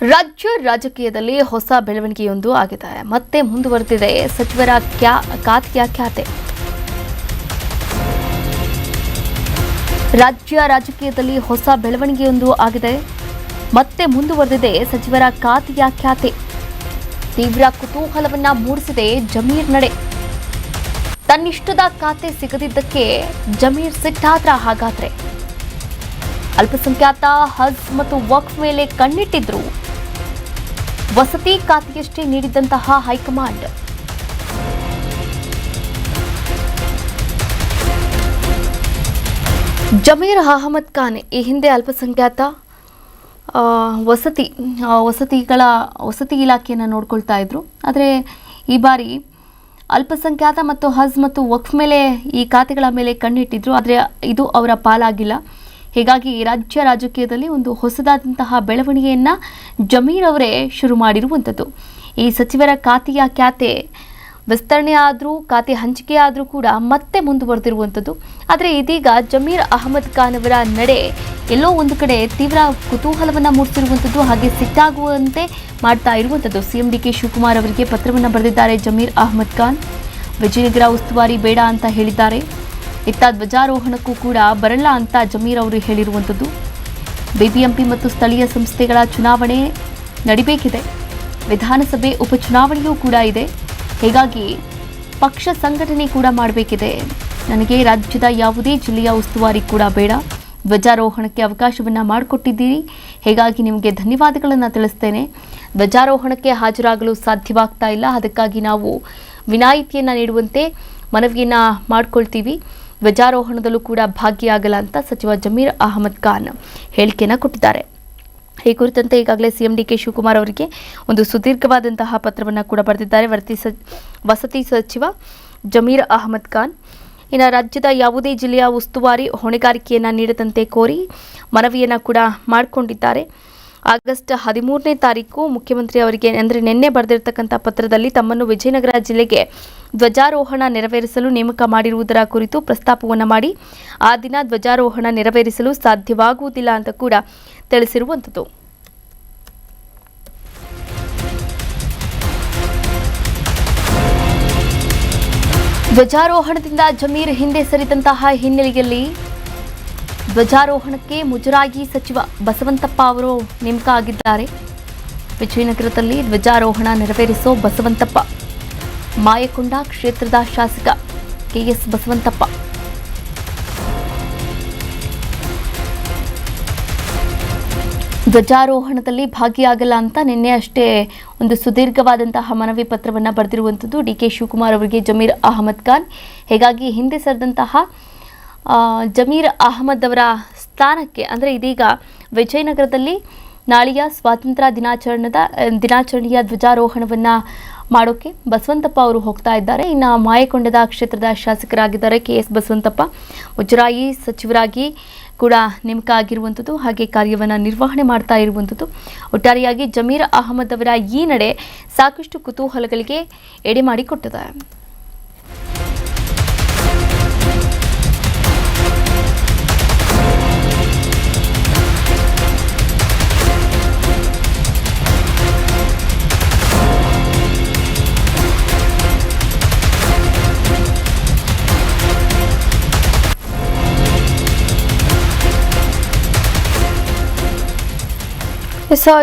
ರಾಜ್ಯ ರಾಜಕೀಯದಲ್ಲಿ ಹೊಸ ಬೆಳವಣಿಗೆಯೊಂದು ಆಗಿದೆ. ಮತ್ತೆ ಮುಂದುವರೆದಿದೆ ಸಚಿವರ ಖಾತೆಯ ಖ್ಯಾತೆ. ರಾಜ್ಯ ರಾಜಕೀಯದಲ್ಲಿ ಹೊಸ ಬೆಳವಣಿಗೆಯೊಂದು ಆಗಿದೆ. ಮತ್ತೆ ಮುಂದುವರೆದಿದೆ ಸಚಿವರ ಖಾತೆಯ ಖ್ಯಾತೆ. ತೀವ್ರ ಕುತೂಹಲವನ್ನ ಮೂಡಿಸಿದೆ ಜಮೀರ್ ನಡೆ. ತನ್ನಿಷ್ಟದ ಖಾತೆ ಸಿಗದಿದ್ದಕ್ಕೆ ಜಮೀರ್ ಸಿಟ್ಟಾದ್ರ ಹಾಗಾದ್ರೆ ಅಲ್ಪಸಂಖ್ಯಾತ ಹಜ್ ಮತ್ತು ವಕ್ಫ್ ಮೇಲೆ ಕಣ್ಣಿಟ್ಟಿದ್ರು. ವಸತಿ ಖಾತೆಯಷ್ಟೇ ನೀಡಿದ್ದಂತಹ ಹೈಕಮಾಂಡ್ ಜಮೀರ್ ಅಹಮದ್ ಖಾನ್ ಈ ಹಿಂದೆ ಅಲ್ಪಸಂಖ್ಯಾತ ವಸತಿ ಇಲಾಖೆಯನ್ನು ನೋಡ್ಕೊಳ್ತಾ ಇದ್ರು. ಆದರೆ ಈ ಬಾರಿ ಅಲ್ಪಸಂಖ್ಯಾತ ಮತ್ತು ಹಜ್ ಮತ್ತು ವಕ್ಫ್ ಮೇಲೆ ಈ ಖಾತೆಗಳ ಮೇಲೆ ಕಣ್ಣಿಟ್ಟಿದ್ರು. ಆದರೆ ಇದು ಅವರ ಪಾಲಾಗಿಲ್ಲ. ಹೀಗಾಗಿ ರಾಜ್ಯ ರಾಜಕೀಯದಲ್ಲಿ ಒಂದು ಹೊಸದಾದಂತಹ ಬೆಳವಣಿಗೆಯನ್ನು ಜಮೀರ್ ಅವರೇ ಶುರು ಮಾಡಿರುವಂಥದ್ದು. ಈ ಸಚಿವರ ಖಾತೆಯ ಖ್ಯಾತೆ ವಿಸ್ತರಣೆ ಆದರೂ, ಖಾತೆ ಹಂಚಿಕೆ ಆದರೂ ಕೂಡ ಮತ್ತೆ ಮುಂದುವರೆದಿರುವಂಥದ್ದು. ಆದರೆ ಇದೀಗ ಜಮೀರ್ ಅಹಮದ್ ಖಾನ್ ಅವರ ನಡೆ ಎಲ್ಲೋ ಒಂದು ಕಡೆ ತೀವ್ರ ಕುತೂಹಲವನ್ನು ಮೂಡಿಸಿರುವಂಥದ್ದು, ಹಾಗೆ ಸಿಟ್ಟಾಗುವಂತೆ ಮಾಡ್ತಾ ಇರುವಂಥದ್ದು. ಸಿಎಂ ಡಿಕೆ ಶಿವಕುಮಾರ್ ಅವರಿಗೆ ಪತ್ರವನ್ನು ಬರೆದಿದ್ದಾರೆ ಜಮೀರ್ ಅಹಮದ್ ಖಾನ್. ವಿಜಯನಗರ ಉಸ್ತುವಾರಿ ಬೇಡ ಅಂತ ಹೇಳಿದ್ದಾರೆ. ಇತ್ತ ಧ್ವಜಾರೋಹಣಕ್ಕೂ ಕೂಡ ಬರಲ್ಲ ಅಂತ ಜಮೀರ್ ಅವರು ಹೇಳಿರುವಂಥದ್ದು. ಬಿಬಿಎಂಪಿ ಮತ್ತು ಸ್ಥಳೀಯ ಸಂಸ್ಥೆಗಳ ಚುನಾವಣೆ ನಡಿಬೇಕಿದೆ. ವಿಧಾನಸಭೆ ಉಪಚುನಾವಣೆಯೂ ಕೂಡ ಇದೆ. ಹೀಗಾಗಿ ಪಕ್ಷ ಸಂಘಟನೆ ಕೂಡ ಮಾಡಬೇಕಿದೆ. ನನಗೆ ರಾಜ್ಯದ ಯಾವುದೇ ಜಿಲ್ಲೆಯ ಉಸ್ತುವಾರಿ ಕೂಡ ಬೇಡ. ಧ್ವಜಾರೋಹಣಕ್ಕೆ ಅವಕಾಶವನ್ನು ಮಾಡಿಕೊಟ್ಟಿದ್ದೀರಿ. ಹೀಗಾಗಿ ನಿಮಗೆ ಧನ್ಯವಾದಗಳನ್ನು ತಿಳಿಸ್ತೇನೆ. ಧ್ವಜಾರೋಹಣಕ್ಕೆ ಹಾಜರಾಗಲು ಸಾಧ್ಯವಾಗ್ತಾ ಇಲ್ಲ. ಅದಕ್ಕಾಗಿ ನಾವು ವಿನಾಯಿತಿಯನ್ನು ನೀಡುವಂತೆ ಮನವಿಯನ್ನು ಮಾಡಿಕೊಳ್ತೀವಿ. ಧ್ವಜಾರೋಹಣದಲ್ಲೂ ಕೂಡ ಭಾಗಿಯಾಗಲ್ಲ ಅಂತ ಸಚಿವ ಜಮೀರ್ ಅಹಮದ್ ಖಾನ್ ಹೇಳಿಕೆಯನ್ನು ಕೊಟ್ಟಿದ್ದಾರೆ. ಈ ಕುರಿತಂತೆ ಈಗಾಗಲೇ ಸಿಎಂ ಡಿಕೆ ಶಿವಕುಮಾರ್ ಅವರಿಗೆ ಒಂದು ಸುದೀರ್ಘವಾದಂತಹ ಪತ್ರವನ್ನು ಕೂಡ ಬರೆದಿದ್ದಾರೆ ವಸತಿ ಸಚಿವ ಜಮೀರ್ ಅಹಮದ್ ಖಾನ್. ಇನ್ನು ರಾಜ್ಯದ ಯಾವುದೇ ಜಿಲ್ಲೆಯ ಉಸ್ತುವಾರಿ ಹೊಣೆಗಾರಿಕೆಯನ್ನು ನೀಡದಂತೆ ಕೋರಿ ಮನವಿಯನ್ನು ಕೂಡ ಮಾಡಿಕೊಂಡಿದ್ದಾರೆ. ಆಗಸ್ಟ್ 13ನೇ ತಾರೀಕು ಮುಖ್ಯಮಂತ್ರಿ ಅವರಿಗೆ ಅಂದರೆ ನಿನ್ನೆ ಬರೆದಿರತಕ್ಕಂಥ ಪತ್ರದಲ್ಲಿ ತಮ್ಮನ್ನು ವಿಜಯನಗರ ಜಿಲ್ಲೆಗೆ ಧ್ವಜಾರೋಹಣ ನೆರವೇರಿಸಲು ನೇಮಕ ಮಾಡಿರುವುದರ ಕುರಿತು ಪ್ರಸ್ತಾಪವನ್ನು ಮಾಡಿ ಆ ದಿನ ಧ್ವಜಾರೋಹಣ ನೆರವೇರಿಸಲು ಸಾಧ್ಯವಾಗುವುದಿಲ್ಲ ಅಂತ ಕೂಡ ತಿಳಿಸಿರುವಂಥದ್ದು. ಧ್ವಜಾರೋಹಣದಿಂದ ಜಮೀರ್ ಹಿಂದೆ ಸರಿದಂತಹ ಹಿನ್ನೆಲೆಯಲ್ಲಿ ಧ್ವಜಾರೋಹಣಕ್ಕೆ ಮುಜರಾಯಿ ಸಚಿವ ಬಸವಂತಪ್ಪ ಅವರು ನೇಮಕ ಆಗಿದ್ದಾರೆ. ವಿಜಯನಗರದಲ್ಲಿ ಧ್ವಜಾರೋಹಣ ನೆರವೇರಿಸೋ ಬಸವಂತಪ್ಪ, ಮಾಯಕೊಂಡ ಕ್ಷೇತ್ರದ ಶಾಸಕ ಕೆಎಸ್ ಬಸವಂತಪ್ಪ. ಧ್ವಜಾರೋಹಣದಲ್ಲಿ ಭಾಗಿಯಾಗಲ್ಲ ಅಂತ ನಿನ್ನೆ ಅಷ್ಟೇ ಒಂದು ಸುದೀರ್ಘವಾದಂತಹ ಮನವಿ ಪತ್ರವನ್ನು ಬರೆದಿರುವಂಥದ್ದು ಡಿಕೆ ಶಿವಕುಮಾರ್ ಅವರಿಗೆ ಜಮೀರ್ ಅಹಮದ್ ಖಾನ್. ಹೀಗಾಗಿ ಹಿಂದೆ ಸರಿದಂತಹ ಜಮೀರ್ ಅಹಮದ್ ಅವರ ಸ್ಥಾನಕ್ಕೆ ಅಂದರೆ ಇದೀಗ ವಿಜಯನಗರದಲ್ಲಿ ನಾಳೆಯ ಸ್ವಾತಂತ್ರ್ಯ ದಿನಾಚರಣೆಯ ಧ್ವಜಾರೋಹಣವನ್ನು ಮಾಡೋಕ್ಕೆ ಬಸವಂತಪ್ಪ ಅವರು ಹೋಗ್ತಾ ಇದ್ದಾರೆ. ಇನ್ನು ಮಾಯಕೊಂಡದ ಕ್ಷೇತ್ರದ ಶಾಸಕರಾಗಿದ್ದಾರೆ ಕೆಎಸ್ ಬಸವಂತಪ್ಪ. ಮುಜರಾಯಿ ಸಚಿವರಾಗಿ ಕೂಡ ನೇಮಕ ಆಗಿರುವಂಥದ್ದು, ಹಾಗೆ ಕಾರ್ಯವನ್ನು ನಿರ್ವಹಣೆ ಮಾಡ್ತಾ ಇರುವಂಥದ್ದು. ಒಟ್ಟಾರೆಯಾಗಿ ಜಮೀರ್ ಅಹಮದ್ ಅವರ ಈ ನಡೆ ಸಾಕಷ್ಟು ಕುತೂಹಲಗಳಿಗೆ ಎಡೆ ಮಾಡಿಕೊಟ್ಟಿದೆ.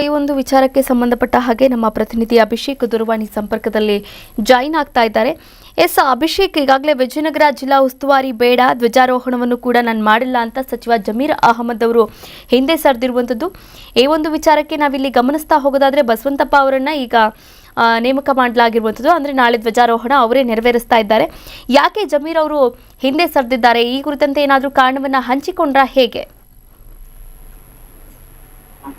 ಈ ಒಂದು ವಿಚಾರಕ್ಕೆ ಸಂಬಂಧಪಟ್ಟ ಹಾಗೆ ನಮ್ಮ ಪ್ರತಿನಿಧಿ ಅಭಿಷೇಕ್ ದೂರವಾಣಿ ಸಂಪರ್ಕದಲ್ಲಿ ಜಾಯಿನ್ ಆಗ್ತಾ ಇದ್ದಾರೆ. ಅಭಿಷೇಕ್, ಈಗಾಗಲೇ ವಿಜಯನಗರ ಜಿಲ್ಲಾ ಉಸ್ತುವಾರಿ ಬೇಡ, ಧ್ವಜಾರೋಹಣವನ್ನು ಕೂಡ ನಾನು ಮಾಡಿಲ್ಲ ಅಂತ ಸಚಿವ ಜಮೀರ್ ಅಹಮದ್ ಅವರು ಹಿಂದೆ ಸರಿದಿರುವಂಥದ್ದು. ಈ ಒಂದು ವಿಚಾರಕ್ಕೆ ನಾವಿಲ್ಲಿ ಗಮನಿಸ್ತಾ ಹೋಗೋದಾದ್ರೆ ಬಸವಂತಪ್ಪ ಅವರನ್ನ ಈಗ ನೇಮಕ ಮಾಡಲಾಗಿರುವಂಥದ್ದು. ಅಂದರೆ ನಾಳೆ ಧ್ವಜಾರೋಹಣ ಅವರೇ ನೆರವೇರಿಸ್ತಾ ಇದ್ದಾರೆ. ಯಾಕೆ ಜಮೀರ್ ಅವರು ಹಿಂದೆ ಸರಿದಿದ್ದಾರೆ? ಈ ಕುರಿತಂತೆ ಏನಾದರೂ ಕಾರಣವನ್ನು ಹಂಚಿಕೊಂಡ್ರಾ ಹೇಗೆ?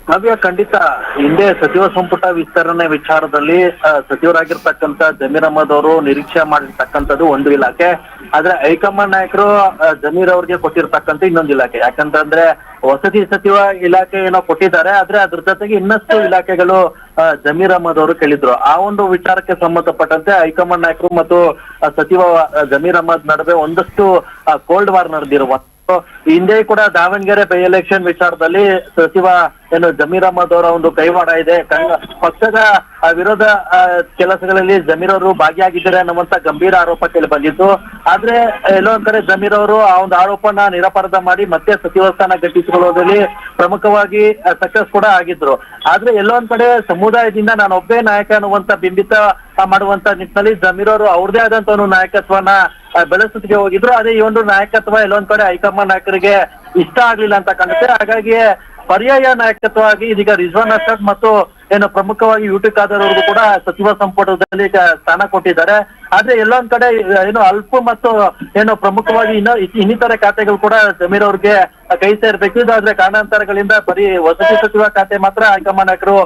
ಕಾವ್ಯ, ಖಂಡಿತ ಹಿಂದೆ ಸಚಿವ ಸಂಪುಟ ವಿಸ್ತರಣೆ ವಿಚಾರದಲ್ಲಿ ಸಚಿವರಾಗಿರ್ತಕ್ಕಂಥ ಜಮೀರ್ ಅಹಮದ್ ಅವರು ನಿರೀಕ್ಷೆ ಮಾಡಿರ್ತಕ್ಕಂಥದ್ದು ಒಂದು ಇಲಾಖೆ. ಆದ್ರೆ ಹೈಕಮಾಂಡ್ ನಾಯಕರು ಜಮೀರ್ ಅವ್ರಿಗೆ ಕೊಟ್ಟಿರ್ತಕ್ಕಂಥ ಇನ್ನೊಂದು ಇಲಾಖೆ. ಯಾಕಂತಂದ್ರೆ ವಸತಿ ಸಚಿವ ಇಲಾಖೆ ಏನೋ ಕೊಟ್ಟಿದ್ದಾರೆ, ಆದ್ರೆ ಅದ್ರ ಜೊತೆಗೆ ಇನ್ನಷ್ಟು ಇಲಾಖೆಗಳು ಜಮೀರ್ ಅಹಮದ್ ಅವರು ಕೇಳಿದ್ರು. ಆ ಒಂದು ವಿಚಾರಕ್ಕೆ ಸಂಬಂಧಪಟ್ಟಂತೆ ಹೈಕಮಾಂಡ್ ನಾಯಕರು ಮತ್ತು ಸಚಿವ ಜಮೀರ್ ಅಹಮದ್ ನಡುವೆ ಒಂದಷ್ಟು ಕೋಲ್ಡ್ ವಾರ್ ನಡೆದಿರುವ ಹಿಂದೆ ಕೂಡ ದಾವಣಗೆರೆ ಬೈ ಎಲೆಕ್ಷನ್ ವಿಚಾರದಲ್ಲಿ ಸಚಿವ ಏನು ಜಮೀರ್ ಅಹಮದ್ ಅವರ ಒಂದು ಕೈವಾಡ ಇದೆ. ಪಕ್ಷದ ವಿರೋಧ ಕೆಲಸಗಳಲ್ಲಿ ಜಮೀರ್ ಅವರು ಭಾಗಿಯಾಗಿದ್ದಾರೆ ಅನ್ನುವಂತ ಗಂಭೀರ ಆರೋಪ ಕೇಳಿ ಬಂದಿತ್ತು. ಆದ್ರೆ ಎಲ್ಲೋ ಒಂದ್ ಕಡೆ ಜಮೀರ್ ಅವರು ಆ ಒಂದು ಆರೋಪನ ನಿರಾಪರಾಧ ಮಾಡಿ ಮತ್ತೆ ಸಚಿವ ಸ್ಥಾನ ಗಿಟ್ಟಿಸಿಕೊಳ್ಳುವುದರಲ್ಲಿ ಪ್ರಮುಖವಾಗಿ ಸಕ್ಸಸ್ ಕೂಡ ಆಗಿದ್ರು. ಆದ್ರೆ ಎಲ್ಲೋ ಒಂದ್ ಕಡೆ ಸಮುದಾಯದಿಂದ ನಾನು ಒಬ್ಬೇ ನಾಯಕ ಅನ್ನುವಂತ ಬಿಂಬಿತ ಮಾಡುವಂತ ನಿಟ್ಟಿನಲ್ಲಿ ಜಮೀರ್ ಅವರು ಅವ್ರದೇ ಆದಂತ ಒಂದು ನಾಯಕತ್ವನ ಬೆಳೆಸೋದಕ್ಕೆ ಹೋಗಿದ್ರು. ಅದೇ ಈ ಒಂದು ನಾಯಕತ್ವ ಎಲ್ಲೊಂದ್ ಕಡೆ ಹೈಕಮಾಂಡ್ ನಾಯಕರಿಗೆ ಇಷ್ಟ ಆಗ್ಲಿಲ್ಲ ಅಂತ ಕಾಣುತ್ತೆ. ಹಾಗಾಗಿ ಪರ್ಯಾಯ ನಾಯಕತ್ವವಾಗಿ ಇದೀಗ ರಿಜ್ವಾನ್ ಅರ್ಷದ್ ಮತ್ತು ಏನು ಪ್ರಮುಖವಾಗಿ ಯುಟಿ ಖಾದರ್ ಅವ್ರಿಗೂ ಕೂಡ ಸಚಿವ ಸಂಪುಟದಲ್ಲಿ ಸ್ಥಾನ ಕೊಟ್ಟಿದ್ದಾರೆ. ಆದ್ರೆ ಎಲ್ಲೊಂದ್ ಕಡೆ ಏನು ಅಲ್ಪ ಮತ್ತು ಏನು ಪ್ರಮುಖವಾಗಿ ಇನ್ನಿತರ ಖಾತೆಗಳು ಕೂಡ ಜಮೀರ್ ಅವ್ರಿಗೆ ಕೈ ಸೇರ್ಬೇಕು. ಇದಾದ್ರೆ ಕಾರಣಾಂತರಗಳಿಂದ ಬರೀ ವಸತಿ ಸಚಿವ ಖಾತೆ ಮಾತ್ರ ಹೈಕಮಾಂಡ್ ನಾಯಕರು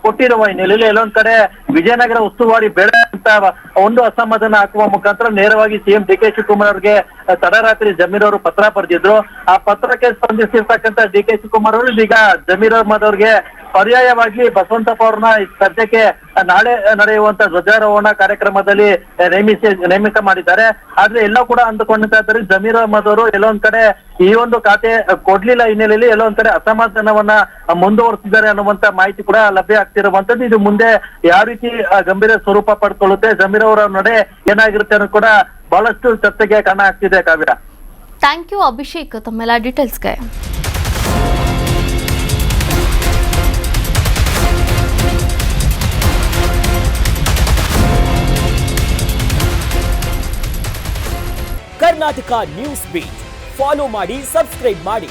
ಕೊಟ್ಟಿರುವ ಹಿನ್ನೆಲೆಯಲ್ಲಿ ಎಲ್ಲೊಂದ್ ಕಡೆ ವಿಜಯನಗರ ಉಸ್ತುವಾರಿ ಬೇಡ ಅಂತ ಒಂದು ಅಸಮಾಧಾನ ಹಾಕುವ ಮುಖಾಂತರ ನೇರವಾಗಿ ಸಿಎಂ ಡಿ.ಕೆ. ಶಿವಕುಮಾರ್ ಅವ್ರಿಗೆ ತಡರಾತ್ರಿ ಜಮೀರ್ ಅವರು ಪತ್ರ ಬರೆದಿದ್ರು. ಆ ಪತ್ರಕ್ಕೆ ಸ್ಪಂದಿಸಿರ್ತಕ್ಕಂಥ ಡಿ.ಕೆ. ಶಿವಕುಮಾರ್ ಅವರು ಇದೀಗ ಜಮೀರ್ ಅಹಮದ್ ಅವ್ರಿಗೆ ಪರ್ಯಾಯವಾಗಿ ಬಸವಂತಪ್ಪ ಅವ್ರನ್ನ ಸದ್ಯಕ್ಕೆ ನಾಳೆ ನಡೆಯುವಂತ ಧ್ವಜಾರೋಹಣ ಕಾರ್ಯಕ್ರಮದಲ್ಲಿ ನೇಮಕ ಮಾಡಿದ್ದಾರೆ. ಆದ್ರೆ ಎಲ್ಲ ಕೂಡ ಅಂದುಕೊಂಡಂತ ಜಮೀರ್ ಅಹಮದ್ ಅವರು ಎಲ್ಲೊಂದ್ ಕಡೆ ಈ ಒಂದು ಖಾತೆ ಕೊಡ್ಲಿಲ್ಲ ಹಿನ್ನೆಲೆಯಲ್ಲಿ ಎಲ್ಲೊಂದ್ ಕಡೆ ಅಸಮಾಧಾನವನ್ನ ಮುಂದುವರಿಸಿದ್ದಾರೆ ಅನ್ನುವಂತ ಮಾಹಿತಿ ಕೂಡ ಲಭ್ಯ ಆಗ್ತಿರುವಂತದ್ದು. ಇದು ಮುಂದೆ ಯಾವ ರೀತಿ ಗಂಭೀರ ಸ್ವರೂಪ ಪಡ್ಕೊಳ್ಳುತ್ತೆ, ಜಮೀರ್ ಅವರ ನಡೆ ಏನಾಗಿರುತ್ತೆ ಅನ್ನೋದು ಕೂಡ ಬಹಳಷ್ಟು ಚರ್ಚೆಗೆ ಕಾರಣ ಆಗ್ತಿದೆ. ಕಾವ್ಯ, ಥ್ಯಾಂಕ್ ಯು ಅಭಿಷೇಕ್ ತಮ್ಮೆಲ್ಲ ಡೀಟೇಲ್ಸ್ಗೆ. ಕರ್ನಾಟಕ ನ್ಯೂಸ್ ಬೀಟ್ ಫಾಲೋ ಮಾಡಿ, ಸಬ್ಸ್ಕ್ರೈಬ್ ಮಾಡಿ.